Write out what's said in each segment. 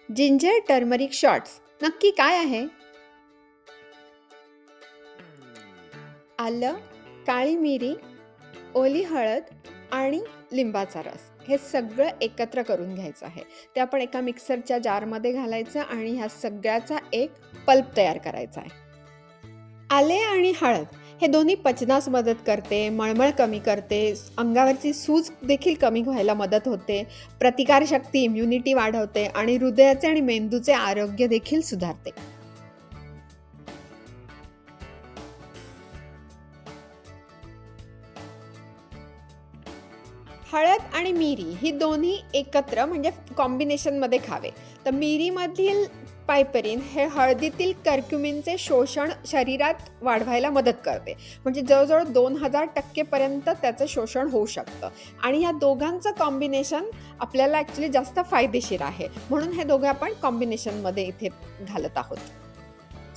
Ginger turmeric shots नक्की काय आहे? आलं, काळी मिरी, ओली हळद आणि लिंबाचा रस हे सगळं एकत्र करून घ्यायचं आहे. ते आपण एका मिक्सरच्या जारमध्ये घालायचं आणि ह्या सगळ्याचा एक पल्प तयार करायचा आहे. आले आणि हळद हे दोन्ही पचनास मदत करते, मळमळ कमी करते, अंगावरची सूज देखील कमी व्हायला मदत होते, प्रतिकारशक्ती इम्युनिटी वाढवते आणि हृदयाचे आणि मेंदूचे आरोग्य देखील सुधारते. हळद आणि मिरी ही दोन्ही एकत्र म्हणजे कॉम्बिनेशनमध्ये खावे. तर मिरीमधील पायपरीन हे हळदीतील कर्क्युमिनचे शोषण शरीरात वाढवायला मदत करते. म्हणजे जवळजवळ 2000% पर्यंत त्याचं शोषण होऊ शकतं आणि या दोघांचं कॉम्बिनेशन आपल्याला ॲक्च्युली जास्त फायदेशीर आहे. म्हणून हे दोघं आपण कॉम्बिनेशनमध्ये इथे घालत आहोत.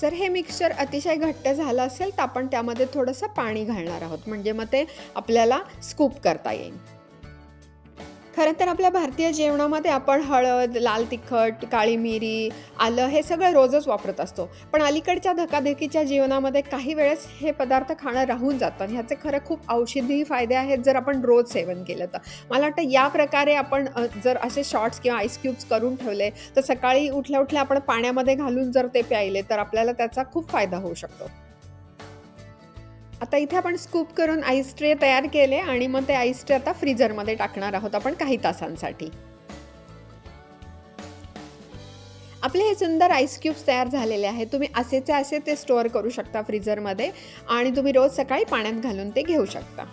जर हे मिक्सचर अतिशय घट्ट झालं असेल तर आपण त्यामध्ये थोडंसं पाणी घालणार आहोत. म्हणजे मग ते आपल्याला स्कूप करता येईल. खरं तर आपल्या भारतीय जेवणामध्ये आपण हळद, लाल तिखट, काळी मिरी, आलं हे सगळं रोजच वापरत असतो. पण अलीकडच्या धकाधकीच्या जीवनामध्ये काही वेळेस हे पदार्थ खाणं राहून जातं. ह्याचे खरं खूप औषधी फायदे आहेत जर आपण रोज सेवन केलं तर. मला वाटतं या प्रकारे आपण जर असे शॉट्स किंवा आईस क्यूब्स करून ठेवले तर सकाळी उठल्या-उठल्या आपण पाण्यामध्ये घालून जर ते प्यायले तर आपल्याला त्याचा खूप फायदा होऊ शकतो. आता इथे आपण स्कूप करून आईस ट्रे तयार केले आणि मग ते आईस ट्रे आता फ्रीझरमध्ये टाकणार आहोत आपण काही तासांसाठी. आपले हे सुंदर आईस क्यूब्स तयार झालेले आहेत. तुम्ही असेचे असे ते स्टोअर करू शकता फ्रीझरमध्ये आणि तुम्ही रोज सकाळी पाण्यात घालून ते घेऊ शकता.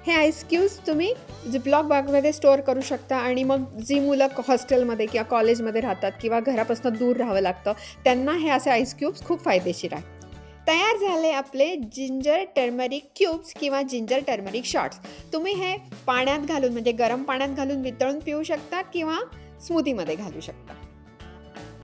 हे आईस क्यूब्स तुम्ही झिपलॉक बॅगमध्ये स्टोअर करू शकता आणि मग जी मुलं हॉस्टेलमध्ये किंवा कॉलेजमध्ये राहतात किंवा घरापासून दूर राहावं लागतं त्यांना हे असे आईस क्यूब्स खूप फायदेशीर आहेत. तयार झाले आपले जिंजर टर्मरिक क्यूब्स किंवा जिंजर टर्मरिक शॉट्स. तुम्ही हे पाण्यात घालून म्हणजे गरम पाण्यात घालून वितळून पिऊ शकता किंवा स्मूथीमध्ये घालू शकता.